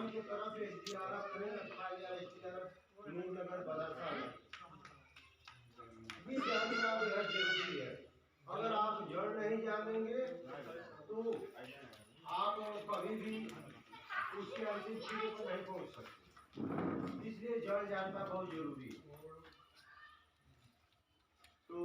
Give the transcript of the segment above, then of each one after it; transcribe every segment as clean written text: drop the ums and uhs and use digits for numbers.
शाम की तरफ SDRF नहीं रखवाया गया, SDRF नीमनगर बदरसा में भी जानना बेहद जरूरी है। अगर आप जड़ नहीं जानेंगे तो आप कभी भी उसके अंतिम चीजों पर नहीं पहुंच सकते, इसलिए जड़ जानना बहुत जरूरी है। तो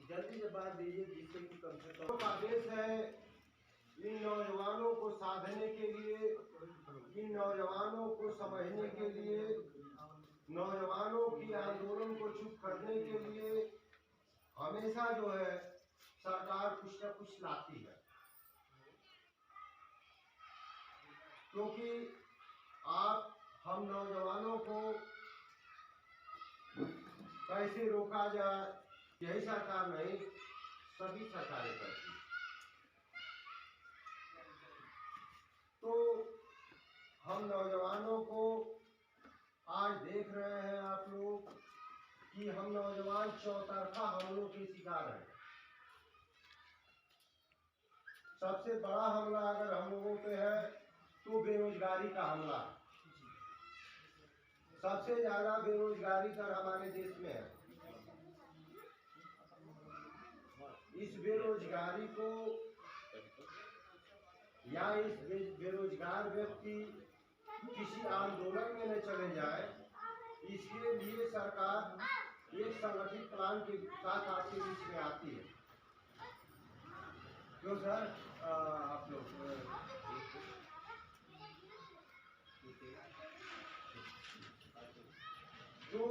जल्दी से बात दीजिए जिससे कि कम से कम आदेश है इन नौजवानों को साधने के लिए, इन नौजवानों को समझने के लिए, नौजवानों की आंदोलन को चुप करने के लिए हमेशा जो है सरकार कुछ न कुछ लाती है, क्योंकि आप हम नौजवानों को कैसे रोका जाए यही सरकार नहीं, सभी सरकारें करती है। तो हम नौजवानों को आज देख रहे हैं आप लोग कि हम नौजवान चौतरफा हमलों के शिकार हैं। सबसे बड़ा हमला अगर हम लोगों पे है तो बेरोजगारी का हमला। सबसे ज्यादा बेरोजगारी दर हमारे देश में है। इस बेरोजगारी को या इस बेरोजगार व्यक्ति किसी आंदोलन में न चले जाए, इसके लिए सरकार एक संगठित प्लान के साथ आपके बीच में आती है। क्यों सर आप लोग तो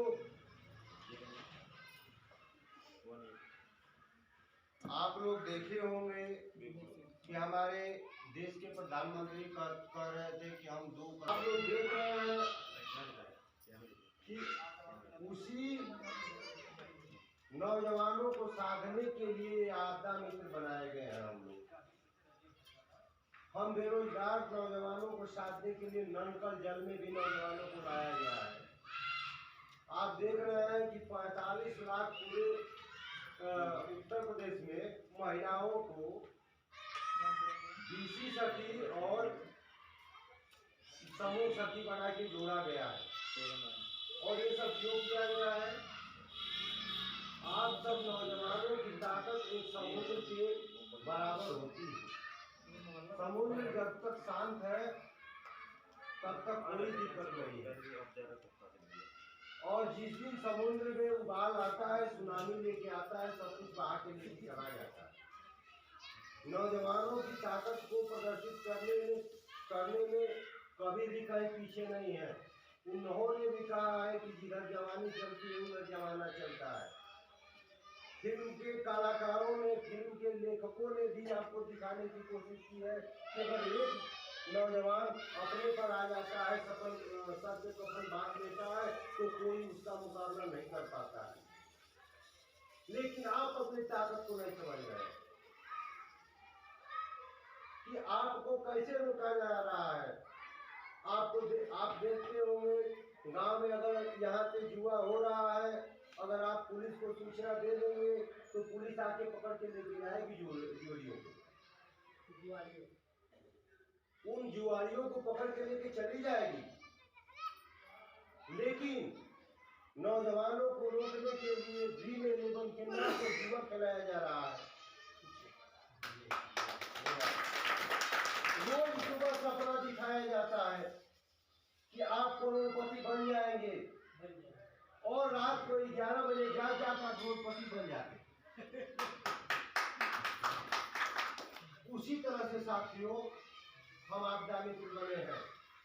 आप लोग देखे होंगे कि हमारे देश के प्रधानमंत्री कह रहे थे कि हम आप लोग देख रहे हैं कि उसी नौजवानों को साधने के लिए आपदा मित्र बनाए गए हैं। हम बेरोजगार नौजवानों को साधने के लिए नलकल जल में भी नौजवानों को लाया गया है। आप देख रहे हैं कि 45 लाख पूरे उत्तर प्रदेश में महिलाओं को बीसी सखी और समूह सखी बना के जोड़ा गया है। और ये सब क्यों किया गया है? आप सब नौजवानों की ताकत एक समुद्र के बराबर होती है। समुद्र जब तक शांत है तब तक कोई दिक्कत नहीं है, और जिस दिन समुद्र में उबाल आता है, सुनामी लेके आता है, सब कुछ बहा के लेके चला जाता है। नौजवानों की ताकत को प्रदर्शित करने में कभी भी कहीं पीछे नहीं है। उन्होंने भी कहा है कि जिधर जवानी चलती है उधर जमाना चलता है। फिल्म के कलाकारों ने, फिल्म के लेखकों ने भी आपको दिखाने की कोशिश की है कि अगर एक नौजवान अपने पर आ जाता है, सर पे कफन बांध लेता है, तो कोई उसका मुकाबला नहीं कर पाता है। लेकिन आप अपनी ताकत को नहीं समझ रहे कि आपको कैसे रोका जा रहा है। आप देखते होंगे गांव में अगर यहाँ पे जुआ हो रहा है, अगर आप पुलिस को सूचना दे देंगे तो पुलिस आके पकड़ के लेके जाएगी जुआरियों को। उन जुआरियों को पकड़ के लेके चली जाएगी, लेकिन नौजवानों को रोकने के लिए ड्रीम 11 के नाम पर जुआ खिलाया जा रहा है। रोज सुबह सपना दिखाया जाता है कि आप करोड़पति बन जाएंगे, और रात को 11 बजे जा आप करोड़पति बन जाते। उसी तरह से साथियों हम आपदा मित्र बने हैं,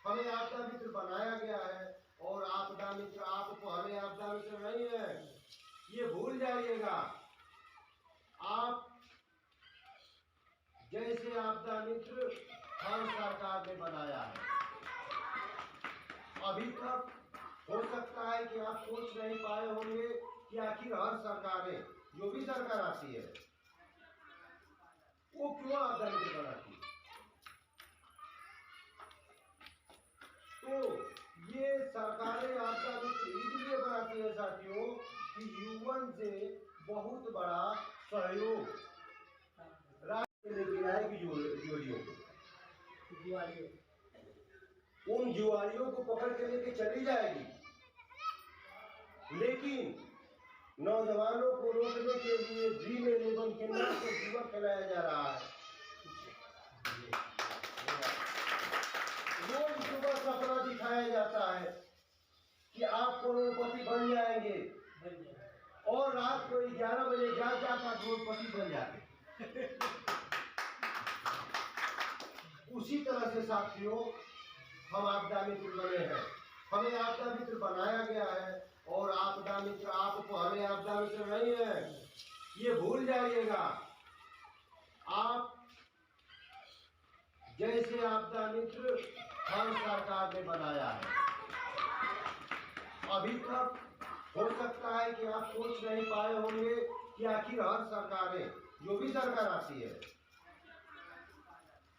हमें आपदा मित्र बनाया गया है। और आपदा मित्र आप पहले आपदा मित्र नहीं है, ये भूल जाइएगा। आप जैसे आपदा मित्र हर सरकार ने बनाया है। अभी तक हो सकता है कि आप सोच नहीं पाए होंगे कि आखिर हर सरकारें, जो भी सरकार आती है, वो क्यों आपदा मित्र बनाती है। तो ये सरकारें आपदा मित्र इसलिए बनाती है साथियों कि युवन से बहुत बड़ा सहयोग राज्य लेके आएगी जुआरियों को। उन जुआरियों को पकड़ के लेके चली जाएगी, लेकिन नौजवानों को रोकने के लिए ड्रीम 11 के नाम से जुआ खिलाया जा रहा है। रोज सुबह सपना दिखाया जाता है कि आप करोड़पति बन जाएंगे, और रात को 11 बजे जाग जाकर करोड़पति बन जाते। उसी तरह से साथियों, हम आपदा मित्र बने हैं, हमें आपदा मित्र बनाया गया है, और आपदा मित्र आप पहले आपदा मित्र नहीं है, ये भूल जाइएगा। आप जैसे आपदा मित्र हर सरकार ने बनाया है। अभी तक हो सकता है कि आप सोच नहीं पाए होंगे कि आखिर हर सरकारें, जो भी सरकार आती है,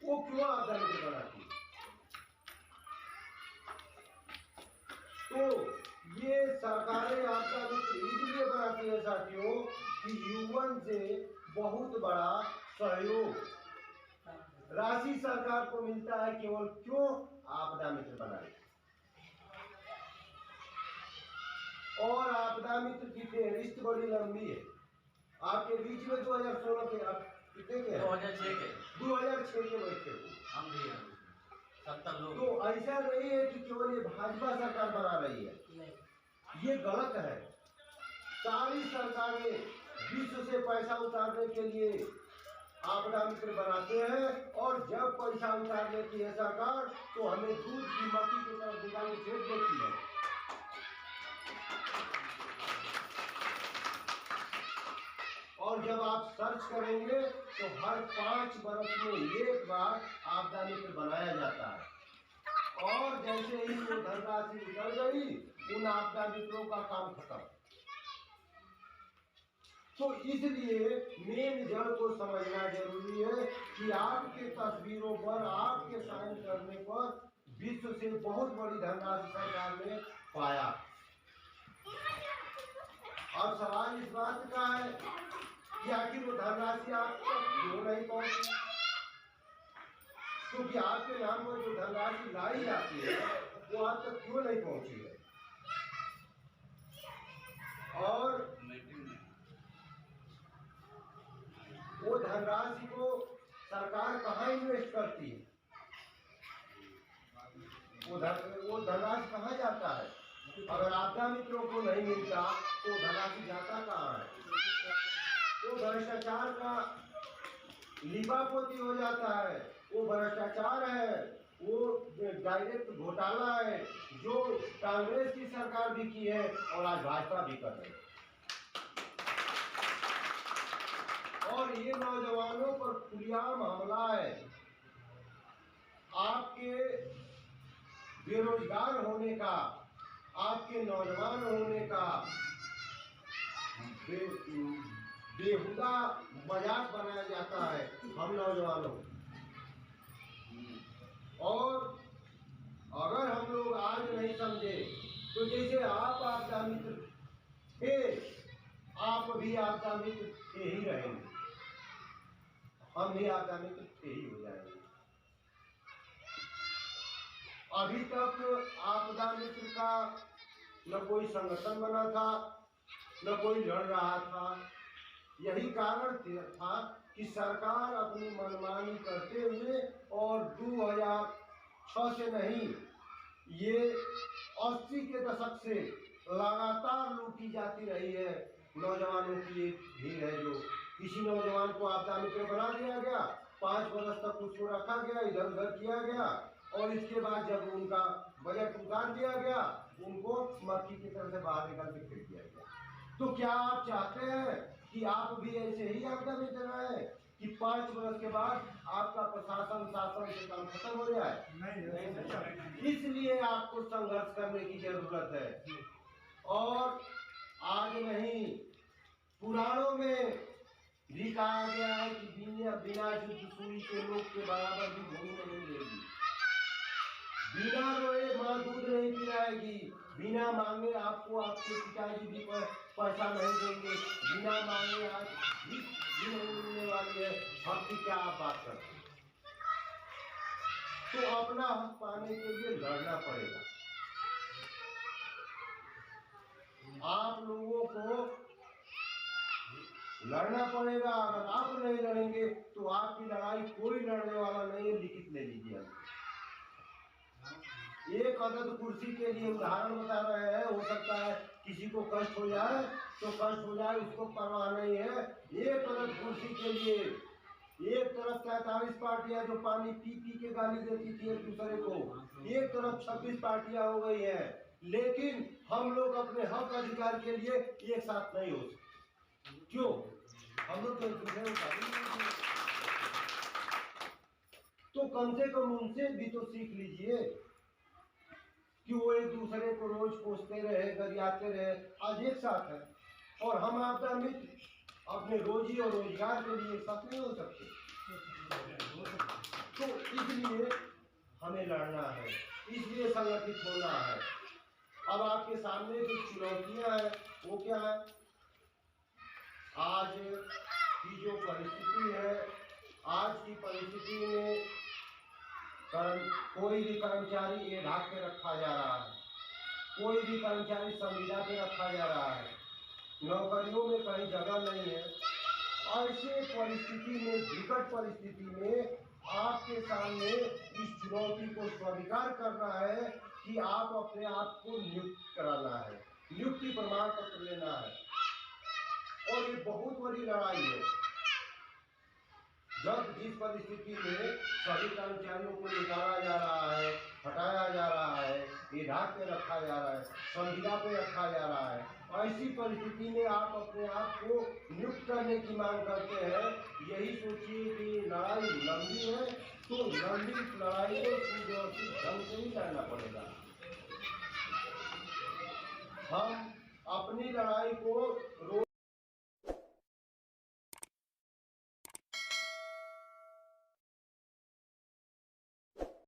वो क्यों आपदा मित्र बनाती है। तो ये सरकारें आपदा मित्र इसलिए बनाती है साथियों कि युवन से बहुत बड़ा सहयोग राशि सरकार को मिलता है, केवल क्यों आपदा मित्र बनाए। और आपदा मित्र की फेहरिस्त बड़ी लंबी है। आपके बीच में 2016 के कितने के 2006 के बैठे हम भी हैं 70 लोग। तो ऐसा नहीं है कि केवल ये भाजपा सरकार बना रही है, ये गलत है। सारी सरकारें विश्व से पैसा उतारने के लिए आपदा मित्र बनाते हैं, और जब पैसा उतार लेती है सरकार तो हमें दूध की मक्खी की तरफ दुकान फेंक देती है। और जब आप सर्च करेंगे तो हर 5 वर्ष में एक बार आपदा मित्र बनाया जाता है, और जैसे ही वो धनराशि निकल गई, उन आपदा मित्रों का काम खत्म। तो इसलिए मेन जड़ को समझना जरूरी है कि आपके तस्वीरों पर, आपके साइन करने पर विश्व से बहुत बड़ी धनराशि सरकार ने पाया। और सवाल इस बात का है कि आखिर वो धनराशि आप तक क्यों नहीं पहुंची, क्योंकि आपके नाम पर जो धनराशि लाई जाती है वो आप तक क्यों नहीं पहुंची है। और वो धनराशि को सरकार कहाँ इन्वेस्ट करती है, वो धनराशि कहाँ जाता है। अगर आपदा मित्रों को नहीं मिलता तो धनराशि जाता कहाँ है। वो भ्रष्टाचार का लिपापोती हो जाता है, वो भ्रष्टाचार है, वो डायरेक्ट घोटाला है, जो कांग्रेस की सरकार भी की है और आज भाजपा भी कर रही है। और ये नौजवानों पर खुलेआम हमला है। आपके बेरोजगार होने का, आपके नौजवान होने का बेहुदा मजाक बनाया जाता है हम नौजवानों। और अगर हम लोग आज नहीं समझे तो जैसे आप आपदा मित्र थे, आप भी आपदा मित्र थे ही रहेंगे, हम भी आपदा मित्र थे ही हो जाएंगे। अभी तक आपदा मित्र का न कोई संगठन बना था, न कोई लड़ रहा था। यही कारण था कि सरकार अपनी मनमानी करते हुए, और 2006 से नहीं, ये 80 के दशक से लगातार लूटी जाती रही है। नौजवानों की एक भीड़ है, जो किसी नौजवान को आपदा मित्र बना दिया गया, 5 वर्ष तक उसको रखा गया, इधर उधर किया गया, और इसके बाद जब उनका बजट उतार दिया गया, उनको मक्खी की तरह से बाहर निकाल के फेंक दिया गया। तो क्या आप चाहते हैं कि आप भी ऐसे ही आपदा मित्र रहे कि 5 वर्ष के बाद आपका प्रशासन शासन से काम खत्म हो जाए? नहीं। इसलिए आपको संघर्ष करने की जरूरत है। और आज नहीं, पुराणों में भी कहा गया है कि बिना युद्ध सुई के लोग के बराबर भी भूमि नहीं मिलेगी। बिना रोए माँ दूध नहीं पिलाएगी, बिना मांगे आपको आपके पिताजी भी पैसा नहीं देंगे, बिना मांगे आज भी नहीं मिलने वाली है। हम की क्या आप बात करते हैं। तो अपना हक पाने के लिए लड़ना पड़ेगा। आप लोगों को लड़ना पड़ेगा। अगर आप नहीं लड़ेंगे तो आपकी लड़ाई कोई लड़ने वाला नहीं है, लिखित ले लीजिए। एक अदद कुर्सी के लिए उदाहरण बता रहे हैं, हो सकता है किसी को कष्ट हो जाए तो कष्ट हो जाए, उसको परवाह नहीं है। एक अदद कुर्सी के लिए एक तरफ 43 पार्टियां जो पानी पी पी के गाली देती थी एक दूसरे को, एक तरफ 26 पार्टियां हो गई हैं, लेकिन हम लोग अपने हक अधिकार के लिए एक साथ नहीं हो सकते। क्यों? हम लोग तो एक दूसरे को तो कम से कम उनसे भी तो सीख लीजिए कि वो एक दूसरे को रोज कोसते रहे, गरियाते रहे, आज एक साथ है। और हम आपका मित्र अपने रोजी और रोजगार के लिए एक साथ नहीं हो सकते। तो इसलिए हमें लड़ना है, इसलिए संगठित होना है। अब आपके सामने जो चुनौतियां हैं वो क्या है? आज की जो परिस्थिति है, आज की परिस्थिति में कोई भी कर्मचारी एढ़ाक पे रखा जा रहा है, कोई भी कर्मचारी संविदा पे रखा जा रहा है, नौकरियों में कहीं जगह नहीं है। ऐसे परिस्थिति में, विकट परिस्थिति में आपके सामने इस चुनौती को स्वीकार करना है कि आप अपने आप को नियुक्त कराना है, नियुक्ति प्रमाण पत्र लेना है। और ये बहुत बड़ी लड़ाई है। जब जिस परिस्थिति में सभी कर्मचारियों को निकाला जा रहा है, हटाया जा रहा है, एढ़ाक पे रखा जा रहा है, संविदा पे रखा जा रहा है, ऐसी परिस्थिति में आप अपने आप को नियुक्त करने की मांग करते हैं। यही सोचिए कि लड़ाई लंबी है, तो लंबी लड़ाई को सुव्यवस्थित ढंग से ही लड़ना पड़ेगा। हम अपनी लड़ाई को